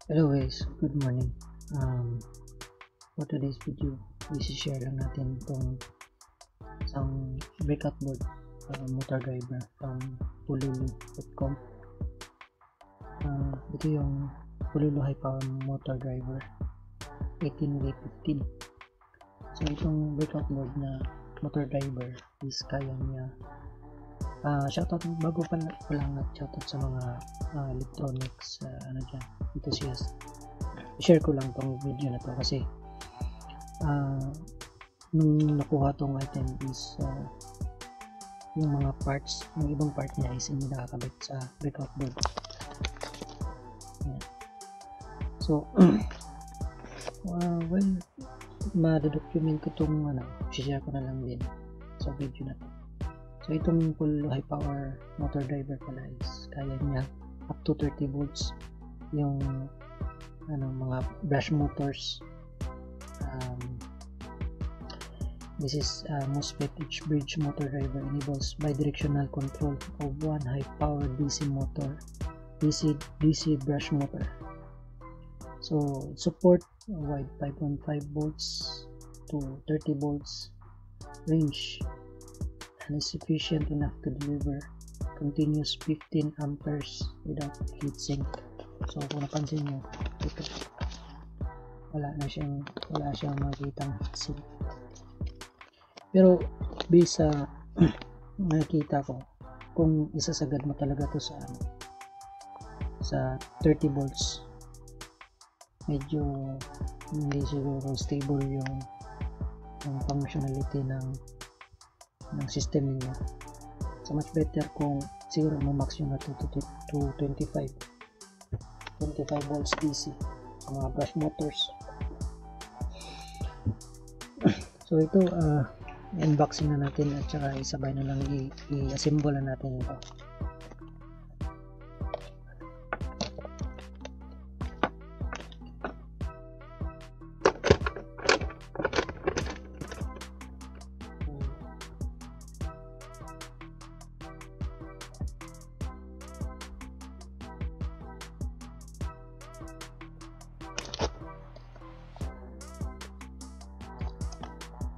Hello guys, good morning. For today's video, isi-share lang natin itong isang breakout board motor driver from Pololu.com. Ito yung Pololu High Power Motor Driver 18V15. So itong breakout board na motor driver is kaya niya shoutout bago pa lang shoutout sa mga electronics enthusiast. I-share ko lang tong video na to kasi nung nakuha tong item is yung mga parts, yung ibang part niya is hindi nakakabit sa breakout board. Yeah. So well, ma-document ko tong share ko na lang din sa video na to. So itong full high power motor driver pala is kaya niya up to 30 volts yung mga brush motors. This is MOSFET H bridge motor driver enables bidirectional control of one high power DC motor, DC brush motor. So support a wide 5.5 volts to 30 volts range and is sufficient enough to deliver continuous 15 amperes without heatsink. So kung napansin nyo, ito wala siyang makikitang heatsink. Pero based sa nakikita ko, kung isasagad mo talaga to sa 30 volts, medyo hindi siguro stable yung functionality ng system niyo. So much better kung siguro mo-max yun na to 25 volts DC sa mga brush motors. So ito unboxing na natin at saka isabay na lang i-assemble na natin ito.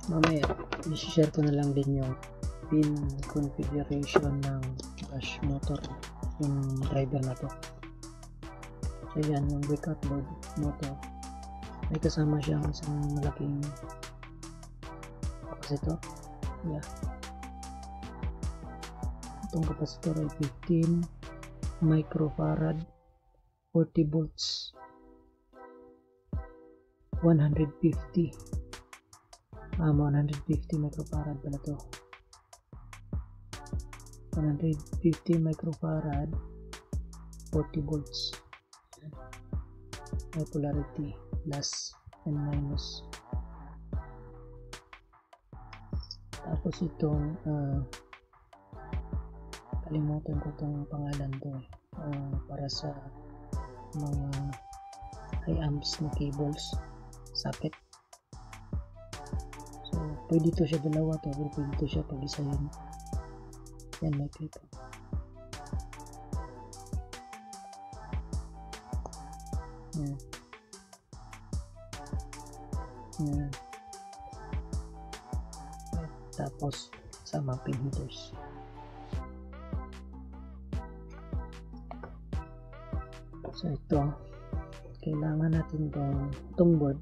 Mamaya i-share ko na lang din yung pin configuration ng brush motor yung driver na to. So yan yung breakout board motor, may kasama siyang isang malaking capacitor. Itong capacitor ay 15 microfarad, 40 volts, 150 microfarad pala to. 150 microfarad, 40 volts. May polarity plus and minus. Tapos itong kalimutan ko itong pangalan to para sa mga high amps na cables, socket. Pwede to siya dalawa to, pero pwede to siya pag-isahin. Yan, may clip. Yan. Tapos sama pin headers. So ito, kailangan natin itong board.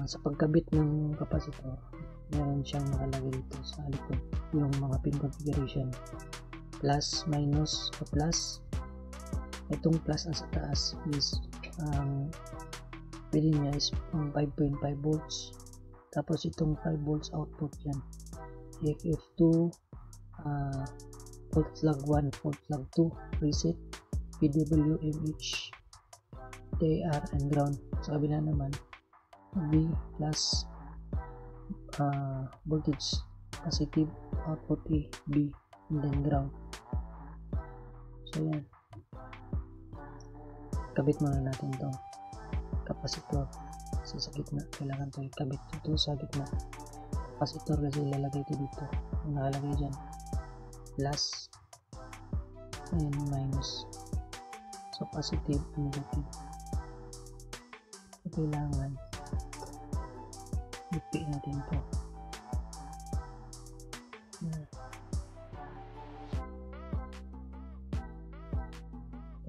Sa pagkabit ng capacitor, meron siyang nakalagay dito sa likod yung mga pin configuration, plus, minus, o plus. Itong plus sa taas is pwede niya is 5.5 volts. Tapos itong 5 volts output yan, FF2, volt plug 1, volt plug 2, reset, PWM-H, TR, and ground. Sa kabila naman V plus voltage positive, output A, B, and then ground. So yan, kabit muna natin itong capacitor sa gitna. Kailangan ito ikabit ito sa gitna capacitor kasi ilalagay ito dito, nakalagay dyan plus and minus. So positive to negative. So kailangan ipi natin to.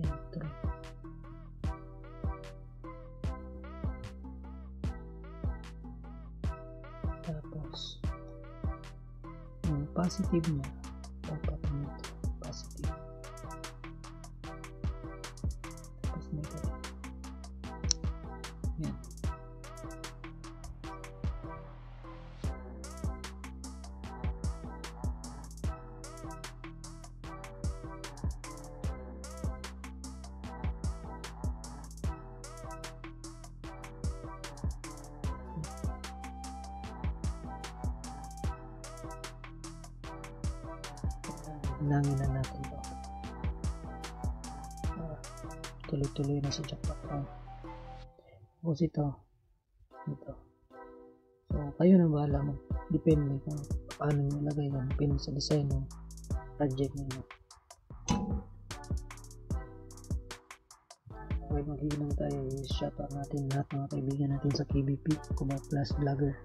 Enter. Tapos yung positive niya dapat nito positive, tapos negative. Yan. Nangin na natin to. Tuloy-tuloy na sa jackpot round. Tapos ito. So kayo na bahala mo. Depende kung paano nyo ilagay yan. Depende sa design ng project nyo. Okay, maghihinang tayo. I-shoutout natin lahat mga kaibigan natin sa KBP, Kuba Plus Vlogger.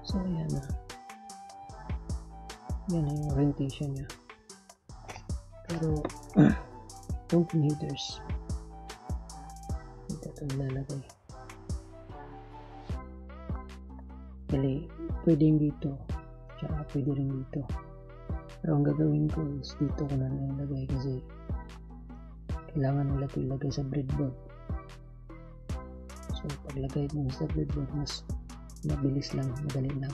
So ayan na. Yan na yung orientation niya. Pero yung headers ito ilalagay. Bali, pwedeng dito, tsaka pwede rin dito. Pero ang gagawin ko is dito ko na nilagay kasi kailangan nila ito ilagay sa breadboard. So paglagay mo sa breadboard, mas mabilis lang, madali lang.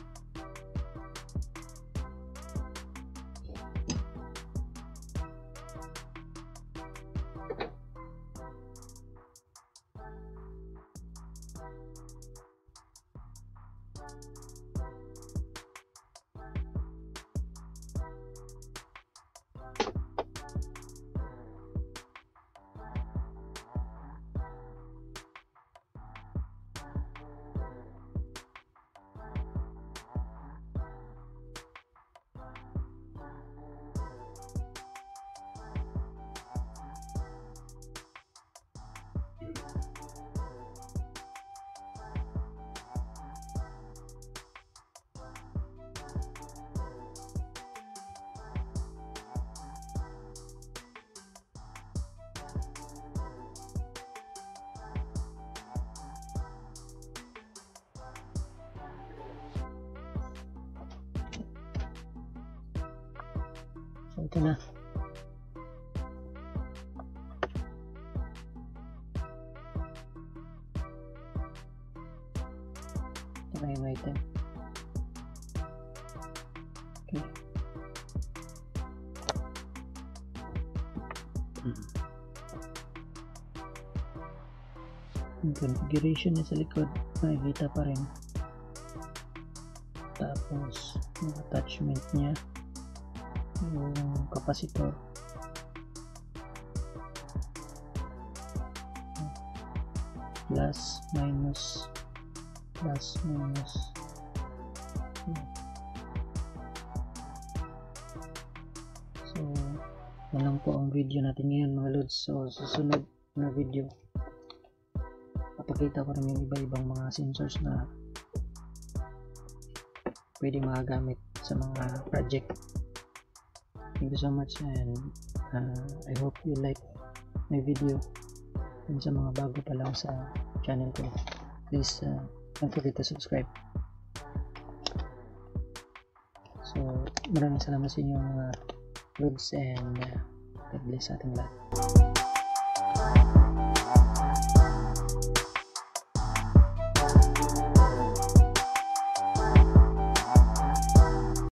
So ito na. Ito na yung item. Okay. Yung configuration na sa likod makikita pa rin. Tapos yung attachment niya, yung capacitor, plus minus. So yan lang po ang video natin ngayon mga lods. So susunod na video papakita ko rin yung iba-ibang mga sensors na pwede magagamit sa mga project. Thank you so much, and I hope you like my video. And sa mga bago pa lang sa channel ko, please don't forget to subscribe. So maraming salamat sa inyo mga lods, and God bless ating lahat.